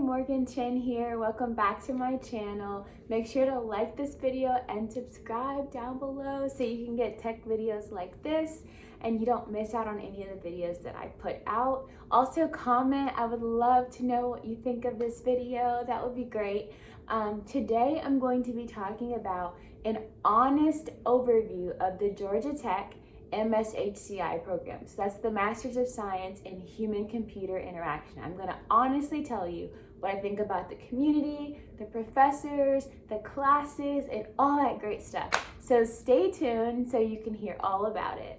Morgan Chen here. Welcome back to my channel. Make sure to like this video and subscribe down below so you can get tech videos like this and you don't miss out on any of the videos that I put out. Also comment, I would love to know what you think of this video. That would be great. Today I'm going to be talking about an honest overview of the Georgia Tech MS-HCI program. So that's the Masters of Science in Human-Computer Interaction. I'm going to honestly tell you what I think about the community, the professors, the classes, and all that great stuff. So stay tuned so you can hear all about it.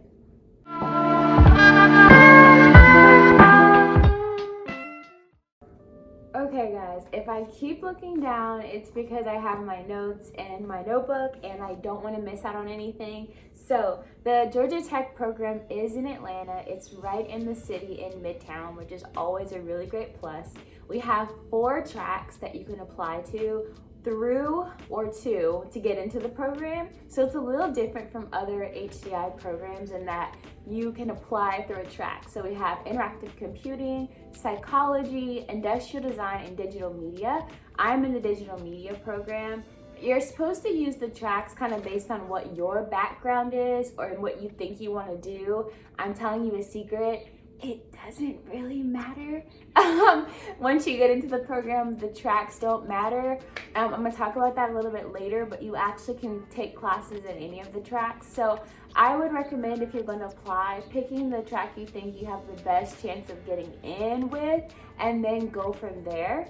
Okay guys, if I keep looking down, it's because I have my notes and my notebook and I don't want to miss out on anything. So the Georgia Tech program is in Atlanta. It's right in the city in Midtown, which is always a really great plus. We have 4 tracks that you can apply to, through or to get into the program. So it's a little different from other HCI programs in that you can apply through a track. So we have interactive computing, psychology, industrial design, and digital media. I'm in the digital media program. You're supposed to use the tracks kind of based on what your background is or what you think you want to do. I'm telling you a secret. It doesn't really matter. Once you get into the program, the tracks don't matter. I'm gonna talk about that a little bit later, but you actually can take classes in any of the tracks. So I would recommend, if you're gonna apply, picking the track you think you have the best chance of getting in with, and then go from there.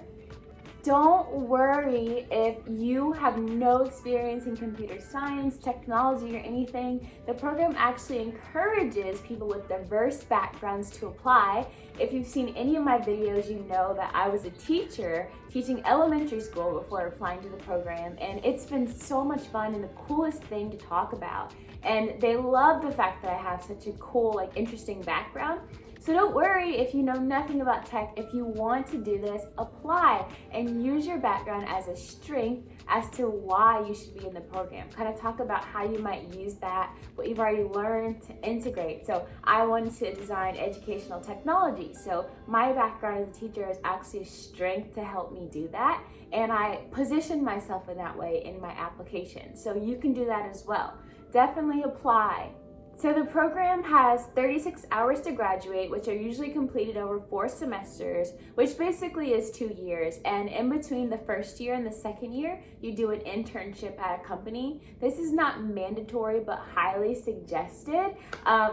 Don't worry if you have no experience in computer science, technology, or anything. The program actually encourages people with diverse backgrounds to apply. If you've seen any of my videos, you know that I was a teacher teaching elementary school before applying to the program, and it's been so much fun and the coolest thing to talk about. And they love the fact that I have such a cool, interesting background. So don't worry if you know nothing about tech. If you want to do this, apply and use your background as a strength as to why you should be in the program. Kind of talk about how you might use that, what you've already learned to integrate. So I wanted to design educational technology. So my background as a teacher is actually a strength to help me do that. And I positioned myself in that way in my application. So you can do that as well. Definitely apply. So the program has 36 hours to graduate, which are usually completed over 4 semesters, which basically is 2 years. And in between the first year and the second year, you do an internship at a company. This is not mandatory, but highly suggested.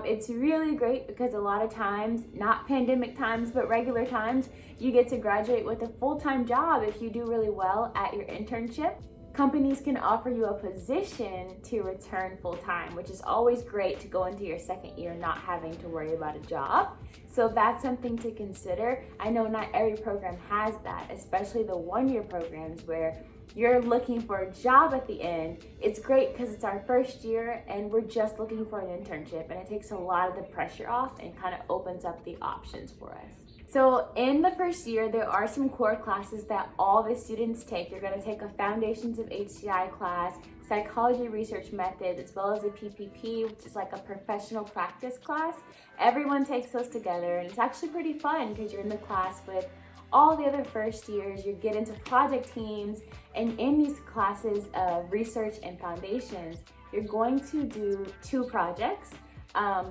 It's really great because a lot of times, not pandemic times, but regular times, you get to graduate with a full-time job if you do really well at your internship. Companies can offer you a position to return full-time, which is always great to go into your second year not having to worry about a job. So that's something to consider. I know not every program has that, especially the one-year programs where you're looking for a job at the end. It's great because it's our first year and we're just looking for an internship, and it takes a lot of the pressure off and kind of opens up the options for us. So in the first year, there are some core classes that all the students take. You're going to take a Foundations of HCI class, Psychology Research Methods, as well as a PPP, which is like a professional practice class. Everyone takes those together, and it's actually pretty fun because you're in the class with all the other first years. You get into project teams, and in these classes of research and foundations, you're going to do 2 projects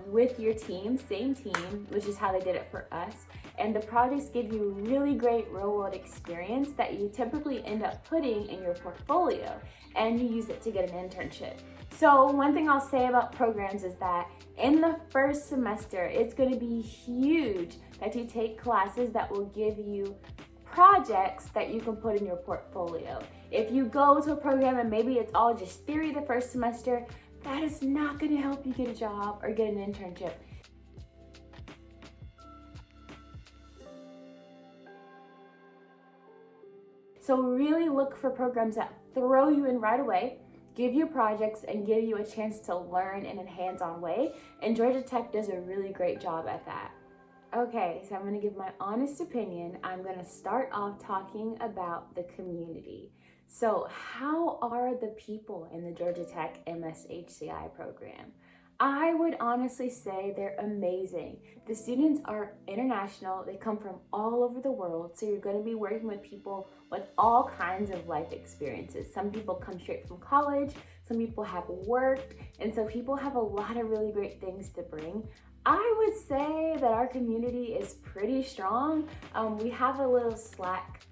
with your team, same team, which is how they did it for us. And the projects give you really great real-world experience that you typically end up putting in your portfolio, and you use it to get an internship. So one thing I'll say about programs is that in the first semester, it's going to be huge that you take classes that will give you projects that you can put in your portfolio. If you go to a program and maybe it's all just theory the first semester, that is not going to help you get a job or get an internship. So really look for programs that throw you in right away, give you projects, and give you a chance to learn in a hands-on way. And Georgia Tech does a really great job at that. Okay, so I'm going to give my honest opinion. I'm going to start off talking about the community. So how are the people in the Georgia Tech MS-HCI program? I would honestly say they're amazing. The students are international, they come from all over the world, so you're going to be working with people with all kinds of life experiences. Some people come straight from college, some people have worked, and so people have a lot of really great things to bring. I would say that our community is pretty strong. We have a little Slack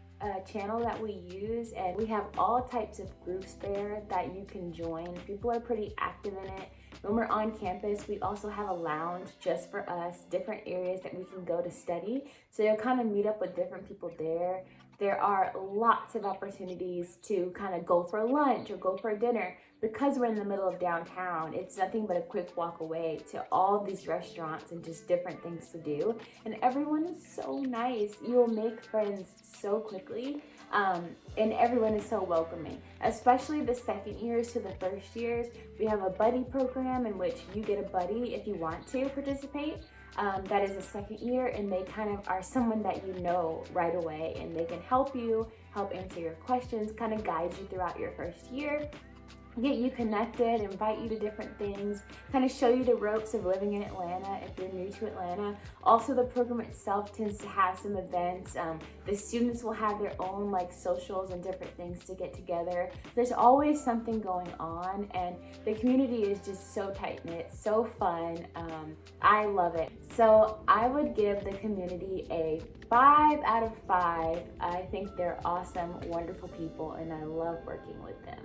channel that we use, and we have all types of groups there that you can join. People are pretty active in it. When we're on campus, we also have a lounge just for us, different areas that we can go to study. So you'll kind of meet up with different people there. There are lots of opportunities to kind of go for lunch or go for dinner. Because we're in the middle of downtown, it's nothing but a quick walk away to all these restaurants and just different things to do. And everyone is so nice. You'll make friends so quickly. And everyone is so welcoming, especially the second years to the first years. We have a buddy program in which you get a buddy if you want to participate. That is a second year, and they kind of are someone that you know right away, and they can help you, help answer your questions, kind of guide you throughout your first year, get you connected, invite you to different things, kind of show you the ropes of living in Atlanta if you're new to Atlanta. Also, the program itself tends to have some events. The students will have their own like socials and different things to get together. There's always something going on, and the community is just so tight-knit, so fun. I love it. So I would give the community a 5 out of 5. I think they're awesome, wonderful people, and I love working with them.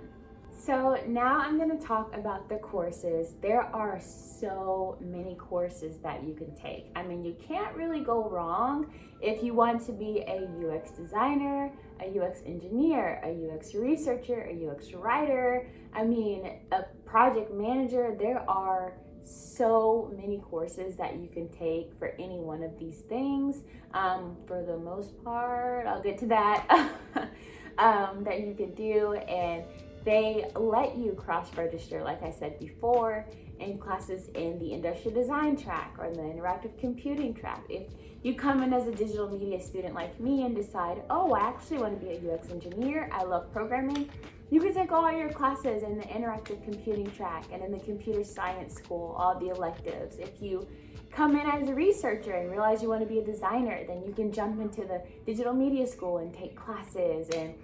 So now I'm going to talk about the courses. There are so many courses that you can take. I mean, you can't really go wrong if you want to be a UX designer, a UX engineer, a UX researcher, a UX writer, I mean, a project manager. There are so many courses that you can take for any one of these things. For the most part, I'll get to that, that you can do, and they let you cross-register, like I said before, in classes in the industrial design track or the interactive computing track. If you come in as a digital media student like me and decide, oh, I actually want to be a UX engineer, I love programming, you can take all your classes in the interactive computing track and in the computer science school, all the electives. If you come in as a researcher and realize you want to be a designer, then you can jump into the digital media school and take classes. And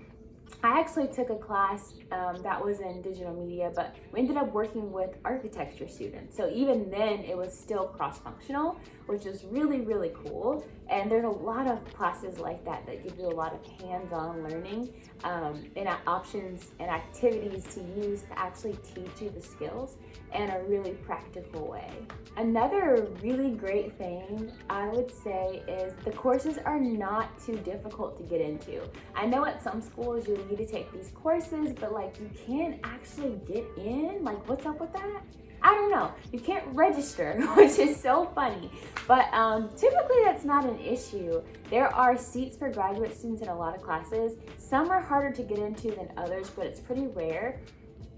I actually took a class that was in digital media, but we ended up working with architecture students. So even then, it was still cross-functional, which is really, really cool. And there's a lot of classes like that that give you a lot of hands-on learning and options and activities to use to actually teach you the skills in a really practical way. Another really great thing I would say is the courses are not too difficult to get into. I know at some schools you need to take these courses, but like you can't actually get in. Like, what's up with that? I don't know. You can't register, which is so funny. But typically that's not an issue. There are seats for graduate students in a lot of classes. Some are harder to get into than others, but it's pretty rare.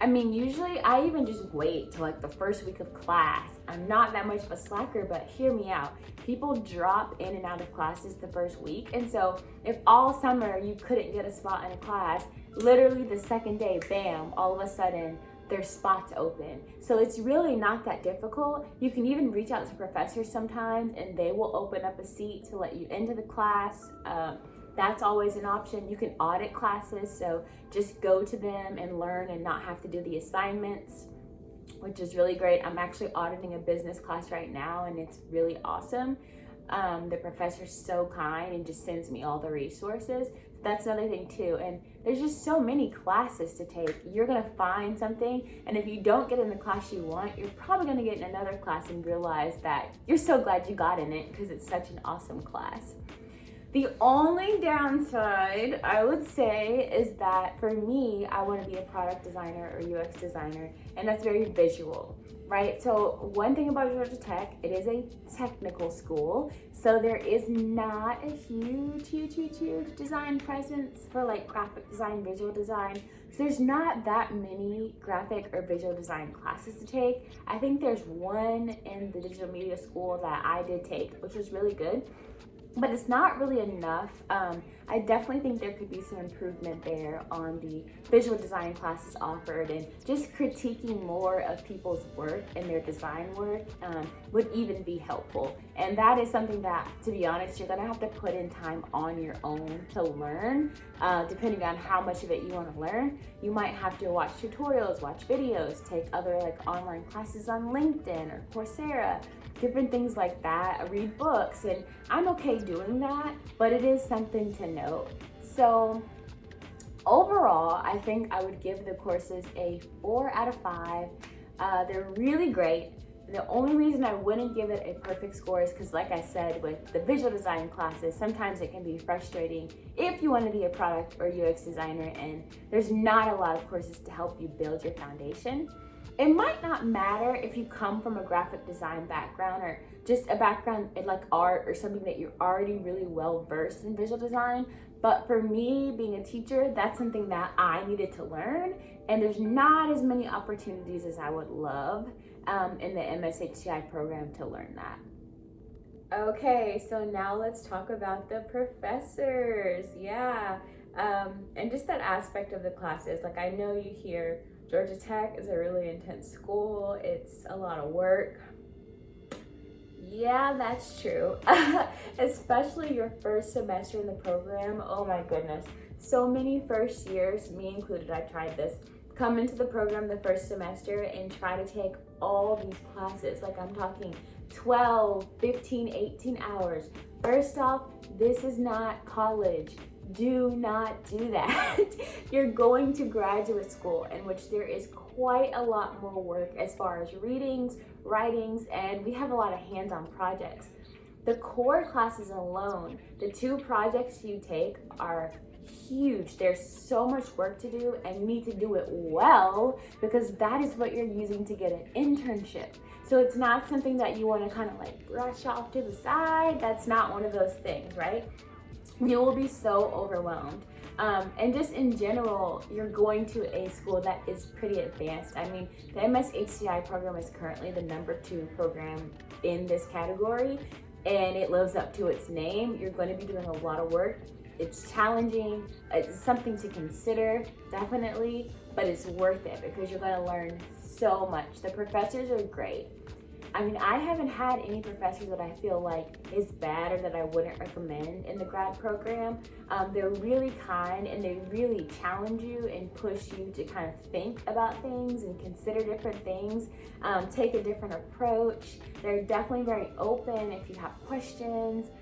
I mean, usually I even just wait till like the first week of class. I'm not that much of a slacker, but hear me out. People drop in and out of classes the first week. And so if all summer you couldn't get a spot in a class, literally the second day, bam, all of a sudden there's spots open. So it's really not that difficult. You can even reach out to professors sometimes and they will open up a seat to let you into the class. That's always an option. You can audit classes, so just go to them and learn and not have to do the assignments, which is really great. I'm actually auditing a business class right now and it's really awesome. The professor's so kind and just sends me all the resources. That's another thing too. And there's just so many classes to take. You're gonna find something, and if you don't get in the class you want, you're probably gonna get in another class and realize that you're so glad you got in it because it's such an awesome class. The only downside I would say is that for me, I want to be a product designer or UX designer, and that's very visual, right? So one thing about Georgia Tech, it is a technical school, so there is not a huge design presence for like graphic design, visual design. So there's not that many graphic or visual design classes to take. I think there's one in the digital media school that I did take, which was really good. but it's not really enough. I definitely think there could be some improvement there on the visual design classes offered, and just critiquing more of people's work and their design work would even be helpful. And that is something that, to be honest, you're gonna have to put in time on your own to learn. Depending on how much of it you want to learn, you might have to watch tutorials, watch videos, take other like online classes on LinkedIn or Coursera, different things like that, read books, and I'm okay doing that, but it is something to note. So overall, I think I would give the courses a 4 out of 5. They're really great. The only reason I wouldn't give it a perfect score is because, like I said, with the visual design classes, sometimes it can be frustrating if you want to be a product or UX designer and there's not a lot of courses to help you build your foundation. It might not matter if you come from a graphic design background or just a background in like art or something that you're already really well versed in visual design. But for me, being a teacher, that's something that I needed to learn, and there's not as many opportunities as I would love in the MS-HCI program to learn that. Okay, so now let's talk about the professors. Yeah, and just that aspect of the classes. Like, I know you hear Georgia Tech is a really intense school. It's a lot of work. Yeah, that's true. Especially your first semester in the program. Oh my goodness. So many first years, me included, I tried this, come into the program the first semester and try to take all these classes. Like, I'm talking 12, 15, 18 hours. First off, this is not college. Do not do that. You're going to graduate school, in which there is quite a lot more work as far as readings, writings, and we have a lot of hands-on projects. The core classes alone, the 2 projects you take are huge. There's so much work to do, and you need to do it well, because that is what you're using to get an internship. So it's not something that you want to kind of like brush off to the side. That's not one of those things, right? You will be so overwhelmed. And just in general, you're going to a school that is pretty advanced. I mean, the MS-HCI program is currently the #2 program in this category, and it lives up to its name. You're going to be doing a lot of work. It's challenging. It's something to consider, definitely, but it's worth it because you're going to learn so much. The professors are great. I mean, I haven't had any professor that I feel like is bad or that I wouldn't recommend in the grad program. They're really kind, and they really challenge you and push you to kind of think about things and consider different things, take a different approach. They're definitely very open if you have questions.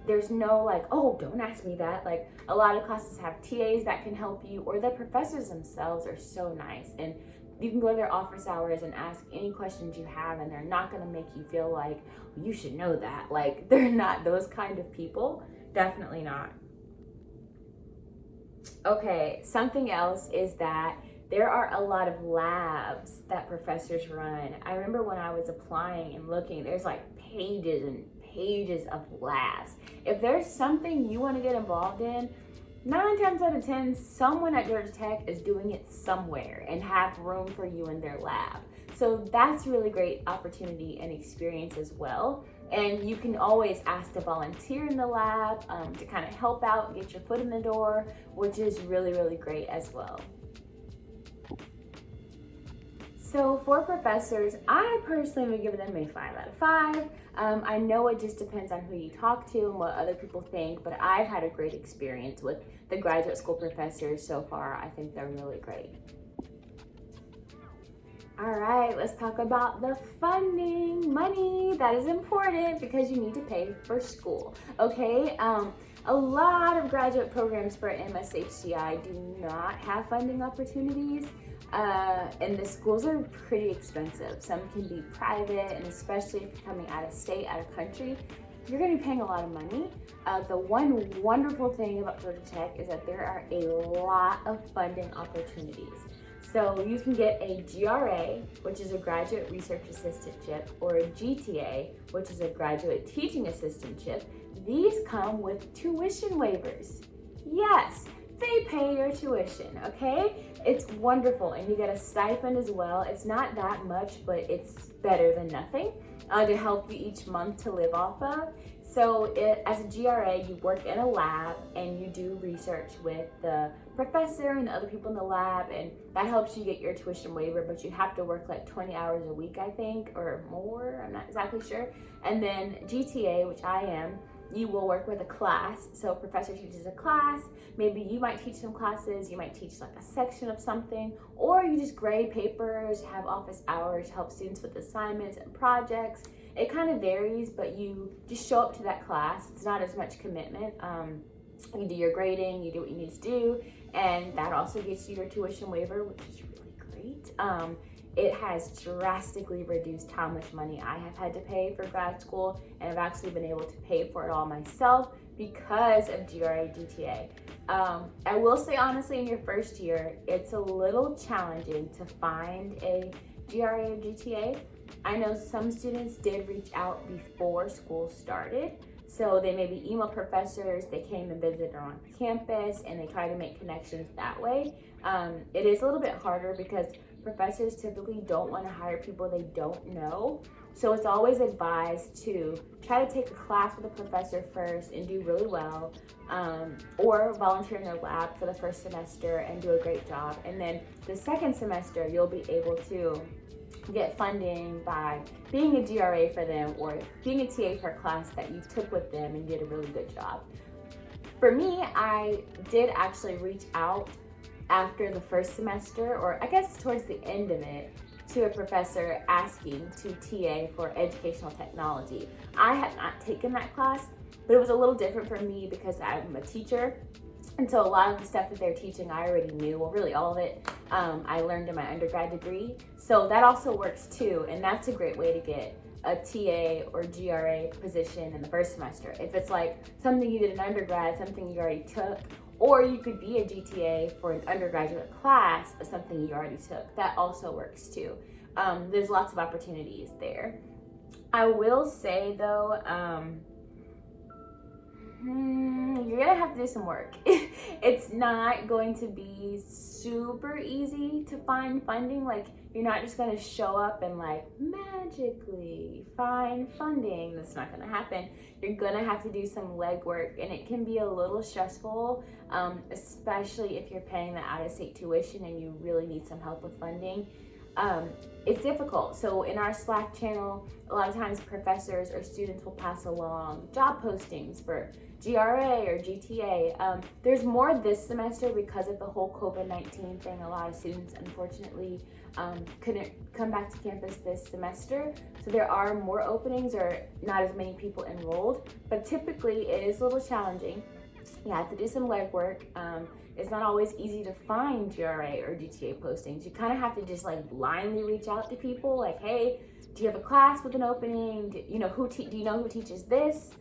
There's no like, oh, don't ask me that. Like, a lot of classes have TAs that can help you, or the professors themselves are so nice, and you can go to their office hours and ask any questions you have, and they're not going to make you feel like, well, you should know that. Like, they're not those kind of people. Definitely not. Okay, something else is that there are a lot of labs that professors run. I remember when I was applying and looking, there's like pages and pages of labs. If there's something you want to get involved in, 9 times out of 10, someone at Georgia Tech is doing it somewhere and have room for you in their lab. So that's a really great opportunity and experience as well. And you can always ask to volunteer in the lab to kind of help out, get your foot in the door, which is really, really great as well. So for professors, I personally would give them a 5 out of 5. I know it just depends on who you talk to and what other people think, but I've had a great experience with the graduate school professors so far. I think they're really great. All right, let's talk about the funding, money. That is important because you need to pay for school, okay? A lot of graduate programs for MS-HCI do not have funding opportunities. And the schools are pretty expensive. Some can be private, and especially if you're coming out of state, out of country, you're gonna be paying a lot of money. The one wonderful thing about Georgia Tech is that there are a lot of funding opportunities. So you can get a GRA, which is a graduate research assistantship, or a GTA, which is a graduate teaching assistantship. These come with tuition waivers. Yes, they pay your tuition, okay? It's wonderful, and you get a stipend as well. It's not that much, but it's better than nothing to help you each month to live off of. So as a GRA, you work in a lab and you do research with the professor and the other people in the lab, and that helps you get your tuition waiver, but you have to work like 20 hours a week, I think, or more, I'm not exactly sure. And then GTA, which I am, you will work with a class. So a professor teaches a class, maybe you might teach some classes, you might teach like a section of something, or you just grade papers, have office hours, help students with assignments and projects. It kind of varies, but you just show up to that class. It's not as much commitment. You do your grading, you do what you need to do, and that also gets you your tuition waiver, which is really great. It has drastically reduced how much money I have had to pay for grad school, and I've actually been able to pay for it all myself because of GRA GTA. I will say honestly, in your first year, it's a little challenging to find a GRA or GTA. I know some students did reach out before school started. So they maybe email professors, they came and visited on campus, and they try to make connections that way. It is a little bit harder because professors typically don't want to hire people they don't know. So it's always advised to try to take a class with a professor first and do really well, or volunteer in their lab for the first semester and do a great job. And then the second semester, you'll be able to get funding by being a GRA for them or being a TA for a class that you took with them and did a really good job. For me, I did actually reach out after the first semester, or I guess towards the end of it, to a professor asking to TA for educational technology. I had not taken that class, but it was a little different for me because I'm a teacher. And so a lot of the stuff that they're teaching, I already knew. Well, really all of it, I learned in my undergrad degree. So that also works too. And that's a great way to get a TA or GRA position in the first semester. If it's like something you did in undergrad, something you already took, or you could be a GTA for an undergraduate class of something you already took. That also works too. There's lots of opportunities there. I will say though, you're gonna have to do some work. It's not going to be super easy to find funding. Like, you're not just gonna show up and like magically find funding. That's not gonna happen. You're gonna have to do some legwork, and it can be a little stressful, especially if you're paying the out-of-state tuition and you really need some help with funding. It's difficult. So in our Slack channel, a lot of times professors or students will pass along job postings for GRA or GTA. There's more this semester because of the whole COVID-19 thing. A lot of students, unfortunately, couldn't come back to campus this semester. So there are more openings or not as many people enrolled, but typically it is a little challenging. You have to do some legwork. It's not always easy to find GRA or GTA postings. You kind of have to just like blindly reach out to people like, hey, do you have a class with an opening? Do you know who teaches this?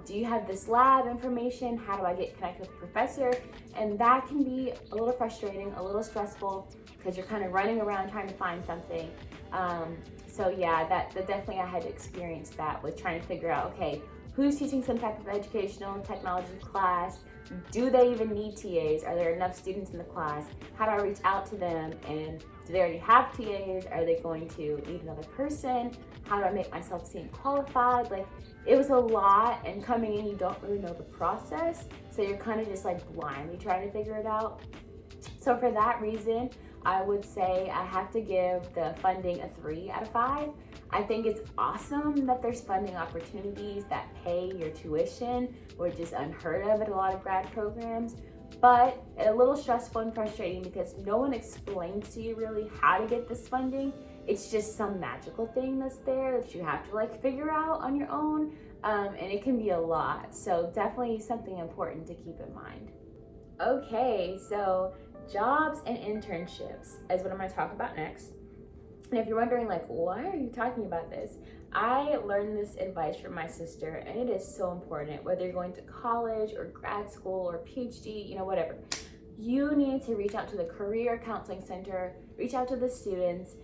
Do you have this lab information? How do I get connected with the professor? And that can be a little frustrating, a little stressful, because you're kind of running around trying to find something. So yeah, that definitely I had to experience that with trying to figure out, okay, who's teaching some type of educational technology class? Do they even need TAs? Are there enough students in the class? How do I reach out to them? And do they already have TAs? Are they going to need another person? How do I make myself seem qualified? Like, it was a lot, and coming in, you don't really know the process. So you're kind of just like blindly trying to figure it out. So for that reason, I would say I have to give the funding a 3 out of 5. I think it's awesome that there's funding opportunities that pay your tuition, which is unheard of at a lot of grad programs, but a little stressful and frustrating because no one explains to you really how to get this funding. It's just some magical thing that's there that you have to like figure out on your own, and it can be a lot. So definitely something important to keep in mind. Okay, so jobs and internships is what I'm going to talk about next. And if you're wondering like, why are you talking about this? I learned this advice from my sister, and it is so important, whether you're going to college or grad school or PhD, you know, whatever. You need to reach out to the Career Counseling Center, reach out to the students,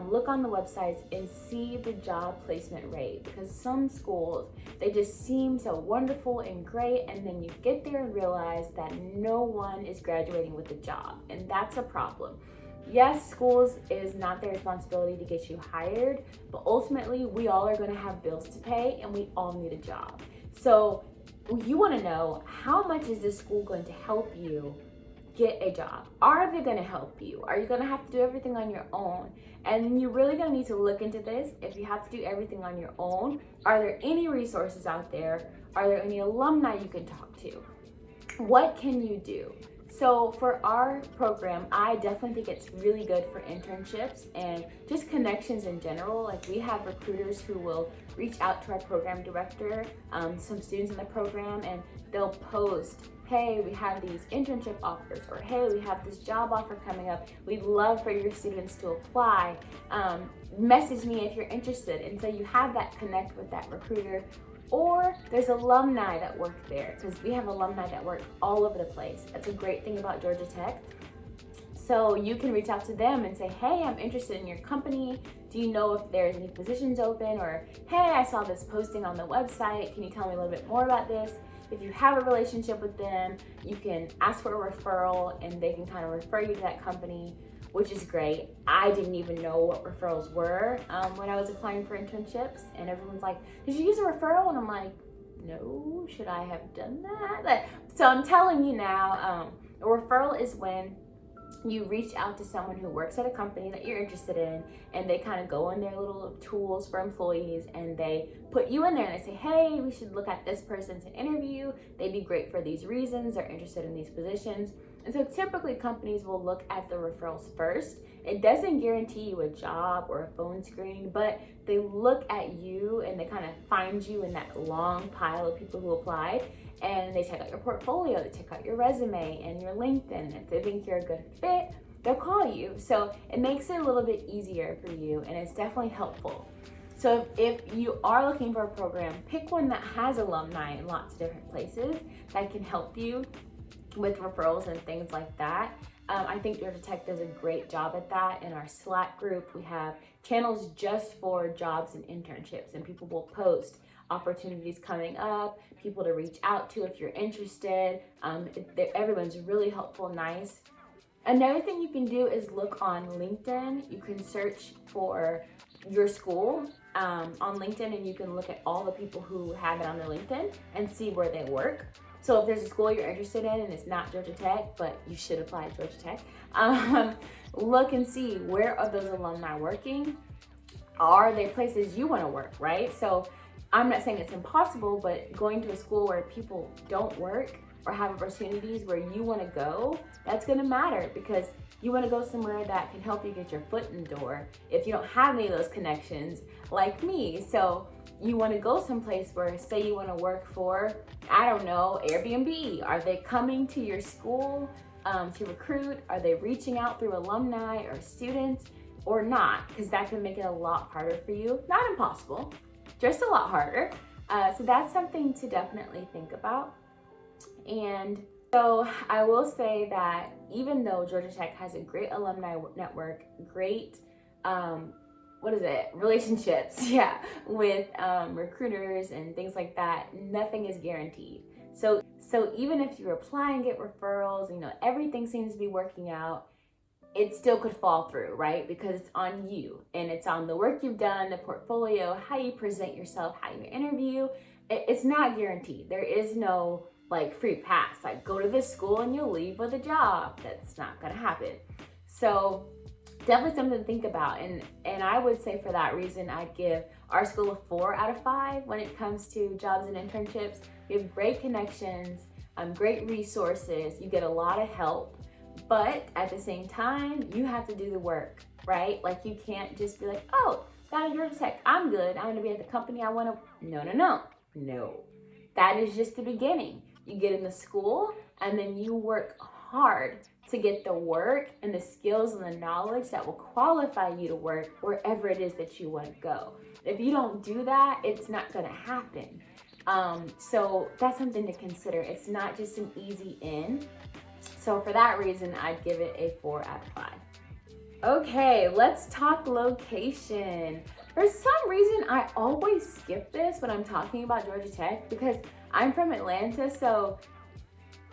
look on the websites and see the job placement rate, because some schools, they just seem so wonderful and great, and then you get there and realize that no one is graduating with a job, and that's a problem. Yes, schools, it is not their responsibility to get you hired, but ultimately we all are going to have bills to pay and we all need a job. So you want to know, how much is this school going to help you get a job? Are they going to help you? Are you going to have to do everything on your own? And you're really going to need to look into this. If you have to do everything on your own, are there any resources out there? Are there any alumni you can talk to? What can you do? So for our program, I definitely think it's really good for internships and just connections in general. Like, we have recruiters who will reach out to our program director, some students in the program, and they'll post, hey, we have these internship offers, or hey, we have this job offer coming up. We'd love for your students to apply. Message me if you're interested. And so you have that connect with that recruiter. Or there's alumni that work there, because we have alumni that work all over the place. That's a great thing about Georgia Tech. So you can reach out to them and say, hey, I'm interested in your company. Do you know if there's any positions open? Or, hey, I saw this posting on the website. Can you tell me a little bit more about this? If you have a relationship with them, you can ask for a referral and they can kind of refer you to that company, which is great. I didn't even know what referrals were when I was applying for internships, and everyone's like, did you use a referral? And I'm like, no, should I have done that? So I'm telling you now, a referral is when you reach out to someone who works at a company that you're interested in, and they kind of go in their little tools for employees and they put you in there and they say, hey, we should look at this person to interview. They'd be great for these reasons. They're interested in these positions. And so typically companies will look at the referrals first. It doesn't guarantee you a job or a phone screen, but they look at you and they kind of find you in that long pile of people who applied, and they check out your portfolio, they check out your resume and your LinkedIn. If they think you're a good fit, they'll call you. So it makes it a little bit easier for you, and it's definitely helpful. So if you are looking for a program, pick one that has alumni in lots of different places that can help you with referrals and things like that. I think Georgia Tech does a great job at that. In our Slack group, we have channels just for jobs and internships, and people will post opportunities coming up, people to reach out to if you're interested. Everyone's really helpful, nice. Another thing you can do is look on LinkedIn. You can search for your school on LinkedIn, and you can look at all the people who have it on their LinkedIn and see where they work. So if there's a school you're interested in and it's not Georgia Tech, but you should apply at Georgia Tech, look and see, where are those alumni working? Are they places you want to work, right? So I'm not saying it's impossible, but going to a school where people don't work or have opportunities where you want to go, that's going to matter, because you want to go somewhere that can help you get your foot in the door if you don't have any of those connections like me. So you want to go someplace where, say you want to work for, I don't know, Airbnb. Are they coming to your school to recruit? Are they reaching out through alumni or students, or not? Because that can make it a lot harder for you. Not impossible, just a lot harder. So that's something to definitely think about. And so I will say that even though Georgia Tech has a great alumni network, great relationships, with recruiters and things like that, nothing is guaranteed. So even if you apply and get referrals, everything seems to be working out, it still could fall through, right? Because it's on you, and it's on the work you've done, the portfolio, how you present yourself, how you interview. It's not guaranteed. There is no free pass, go to this school and you'll leave with a job. That's not gonna happen. So definitely something to think about. And I would say for that reason, I'd give our school a 4 out of 5 when it comes to jobs and internships. We have great connections, great resources. You get a lot of help, but at the same time, you have to do the work, right? You can't just be like, oh, got a Georgia Tech, I'm good, I'm gonna be at the company I wanna. No. That is just the beginning. You get in the school, and then you work hard to get the work and the skills and the knowledge that will qualify you to work wherever it is that you want to go. If you don't do that, it's not going to happen. So that's something to consider. It's not just an easy in. So for that reason, I'd give it a 4 out of 5. Okay, let's talk location. For some reason, I always skip this when I'm talking about Georgia Tech, because I'm from Atlanta, so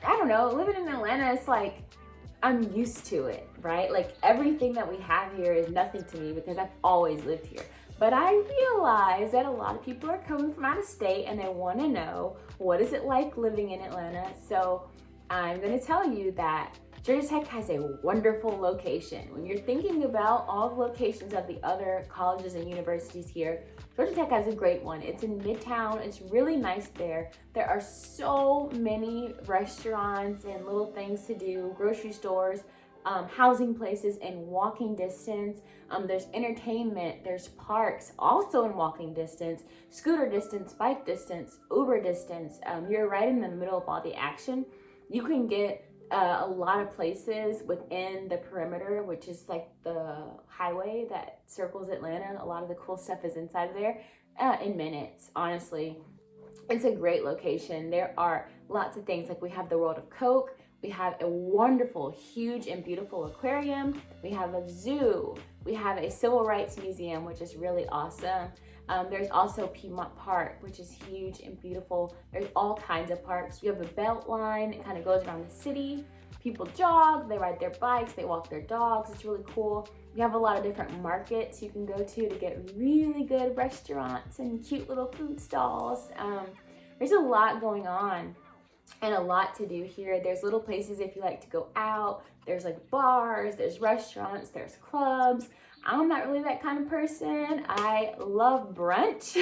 I don't know, living in Atlanta, it's I'm used to it, right? Everything that we have here is nothing to me because I've always lived here. But I realize that a lot of people are coming from out of state and they want to know, what is it like living in Atlanta? So I'm going to tell you that Georgia Tech has a wonderful location. When you're thinking about all the locations of the other colleges and universities here, Georgia Tech has a great one. It's in Midtown. It's really nice there. There are so many restaurants and little things to do, grocery stores, housing places in walking distance. There's entertainment, there's parks also in walking distance, scooter distance, bike distance, Uber distance. You're right in the middle of all the action. You can get a lot of places within the perimeter, which is like the highway that circles Atlanta. A lot of the cool stuff is inside of there in minutes, honestly. It's a great location. There are lots of things, like we have the World of Coke, we have a wonderful, huge and beautiful aquarium, we have a zoo, we have a civil rights museum, which is really awesome. There's also Piedmont Park, which is huge and beautiful. There's all kinds of parks. You have a belt line, it kind of goes around the city. People jog, they ride their bikes, they walk their dogs. It's really cool. You have a lot of different markets you can go to get really good restaurants and cute little food stalls. There's a lot going on and a lot to do here. There's little places if you like to go out. There's like bars, there's restaurants, there's clubs. I'm not really that kind of person. I love brunch.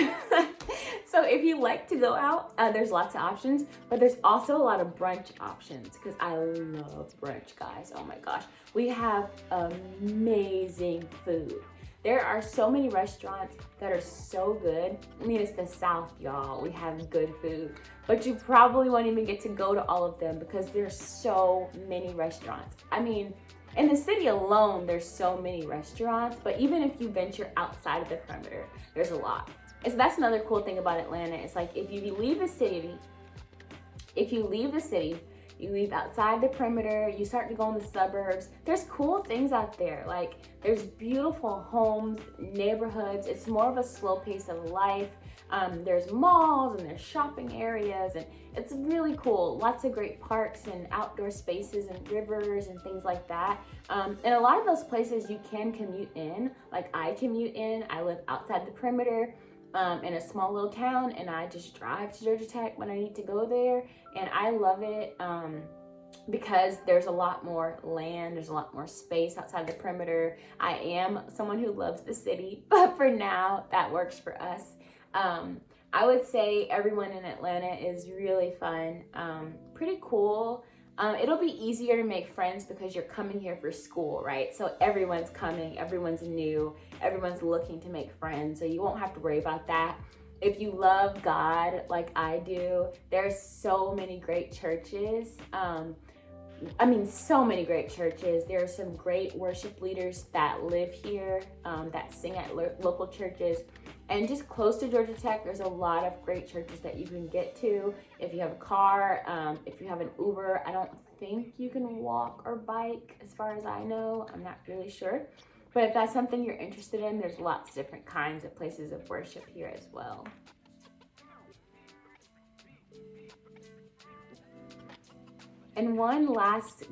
So if you like to go out, there's lots of options, but there's also a lot of brunch options because I love brunch, guys. Oh my gosh. We have amazing food. There are so many restaurants that are so good. I mean, it's the South, y'all. We have good food, but you probably won't even get to go to all of them because there's so many restaurants. I mean, in the city alone, there's so many restaurants, but even if you venture outside of the perimeter, there's a lot. And so that's another cool thing about Atlanta. It's like if you leave the city, you leave outside the perimeter, you start to go in the suburbs, there's cool things out there. Like there's beautiful homes, neighborhoods. It's more of a slow pace of life. There's malls and there's shopping areas, and it's really cool. Lots of great parks and outdoor spaces and rivers and things like that. And a lot of those places you can commute in. Like I commute in, I live outside the perimeter in a small little town, and I just drive to Georgia Tech when I need to go there. And I love it because there's a lot more land, there's a lot more space outside the perimeter. I am someone who loves the city, but for now, that works for us. I would say everyone in Atlanta is really fun, pretty cool. It'll be easier to make friends because you're coming here for school, right? So everyone's coming, everyone's new, everyone's looking to make friends, so you won't have to worry about that. If you love God like I do, there's so many great churches. So many great churches. There are some great worship leaders that live here, that sing at local churches. And just close to Georgia Tech, there's a lot of great churches that you can get to. If you have a car, if you have an Uber, I don't think you can walk or bike as far as I know. I'm not really sure. But if that's something you're interested in, there's lots of different kinds of places of worship here as well. And one last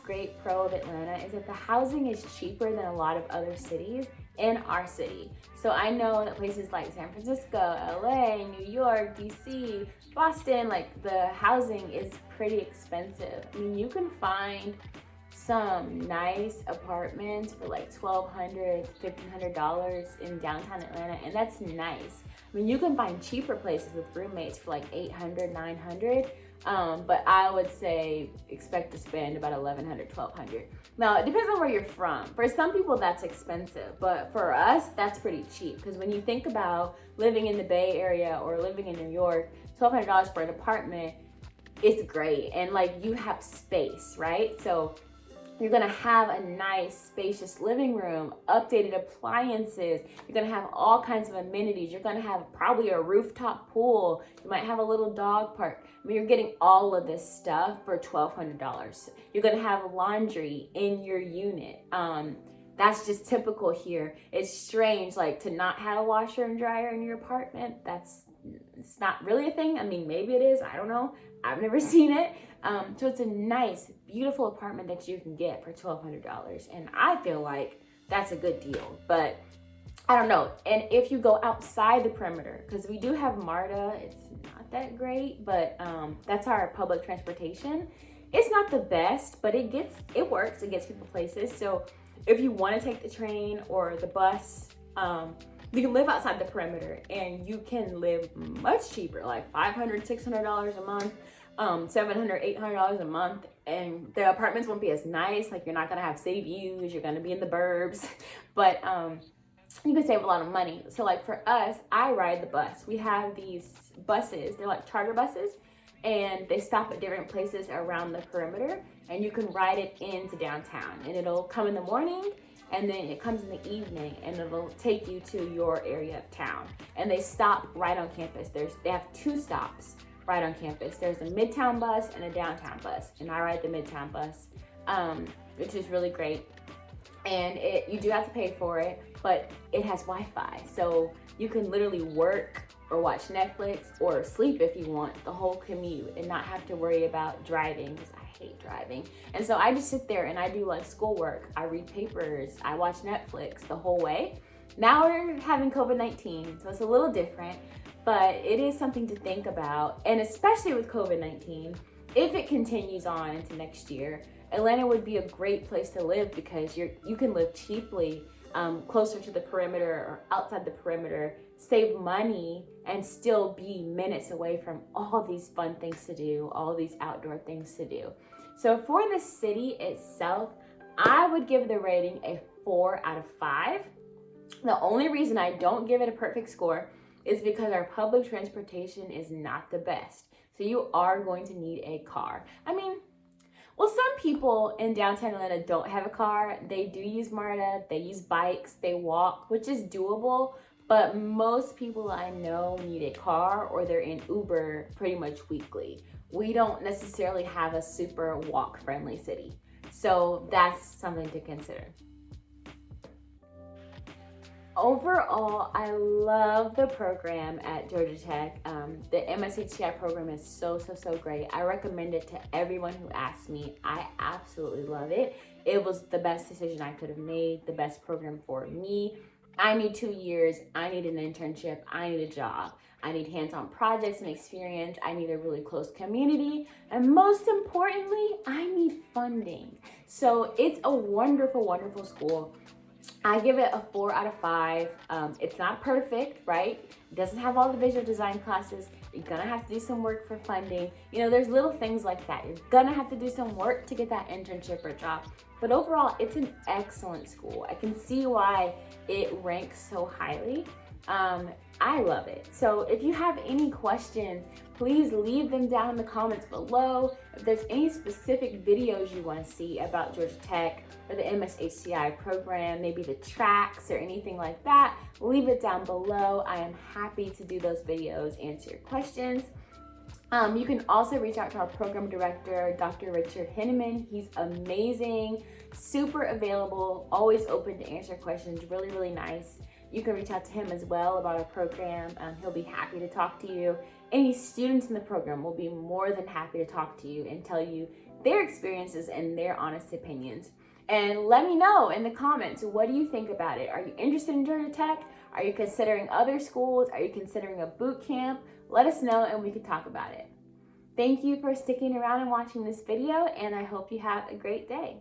great pro of Atlanta is that the housing is cheaper than a lot of other cities in our city. So I know that places like San Francisco, LA, New York, DC, Boston, like the housing is pretty expensive. I mean, you can find some nice apartments for like $1,200, $1,500 in downtown Atlanta, and that's nice. I mean, you can find cheaper places with roommates for like $800, $900, but I would say expect to spend about $1,100, $1,200. Now, it depends on where you're from. For some people, that's expensive, but for us, that's pretty cheap, because when you think about living in the Bay Area or living in New York, $1,200 for an apartment is great, and like you have space, right? So you're gonna have a nice, spacious living room, updated appliances. You're gonna have all kinds of amenities. You're gonna have probably a rooftop pool. You might have a little dog park. I mean, you're getting all of this stuff for $1,200. You're gonna have laundry in your unit. That's just typical here. It's strange, like to not have a washer and dryer in your apartment. It's not really a thing. I mean, maybe it is, I don't know. I've never seen it. So it's a nice, beautiful apartment that you can get for $1,200. And I feel like that's a good deal. But I don't know. And if you go outside the perimeter, because we do have MARTA, it's not that great, but that's our public transportation. It's not the best, but it works. It gets people places. So if you want to take the train or the bus, you can live outside the perimeter and you can live much cheaper, like $500, $600 a month, $700, $800 a month. And the apartments won't be as nice. Like, you're not going to have city views. You're going to be in the burbs, but you can save a lot of money. So like for us, I ride the bus. We have these buses. They're like charter buses, and they stop at different places around the perimeter, and you can ride it into downtown, and it'll come in the morning, and then it comes in the evening, and it'll take you to your area of town. And they stop right on campus. They have 2 stops right on campus. There's a midtown bus and a downtown bus, and I ride the midtown bus, which is really great. And you do have to pay for it, but it has Wi-Fi, so you can literally work or watch Netflix or sleep if you want the whole commute and not have to worry about driving, because I hate driving. And so I just sit there and I do like schoolwork, I read papers, I watch Netflix the whole way. Now we're having COVID-19, so it's a little different, but it is something to think about. And especially with COVID-19, if it continues on into next year, Atlanta would be a great place to live, because you can live cheaply closer to the perimeter or outside the perimeter, save money, and still be minutes away from all these fun things to do, all these outdoor things to do. So for the city itself, I would give the rating a 4 out of 5. The only reason I don't give it a perfect score is because our public transportation is not the best. So you are going to need a car. I mean, well, some people in downtown Atlanta don't have a car. They do use MARTA, they use bikes, they walk, which is doable. But most people I know need a car, or they're in Uber pretty much weekly. We don't necessarily have a super walk-friendly city. So that's something to consider. Overall, I love the program at Georgia Tech. The MS-HCI program is so great. I recommend it to everyone who asks me. I absolutely love it. It was the best decision I could have made, the best program for me. I need 2 years. I need an internship. I need a job. I need hands-on projects and experience. I need a really close community. And most importantly, I need funding. So it's a wonderful school. I give it a 4 out of 5. It's not perfect, right? It doesn't have all the visual design classes. You're gonna have to do some work for funding. You know, there's little things like that. You're gonna have to do some work to get that internship or job. But overall, it's an excellent school. I can see why it ranks so highly. I love it. So if you have any questions, please leave them down in the comments below. If there's any specific videos you want to see about Georgia Tech or the MS-HCI program, maybe the tracks or anything like that, leave it down below. I am happy to do those videos, answer your questions. You can also reach out to our program director, Dr. Richard Henneman. He's amazing, super available, always open to answer questions, really nice. You can reach out to him as well about our program. He'll be happy to talk to you. Any students in the program will be more than happy to talk to you and tell you their experiences and their honest opinions. And let me know in the comments, what do you think about it? Are you interested in Georgia Tech? Are you considering other schools? Are you considering a boot camp? Let us know and we can talk about it. Thank you for sticking around and watching this video, and I hope you have a great day.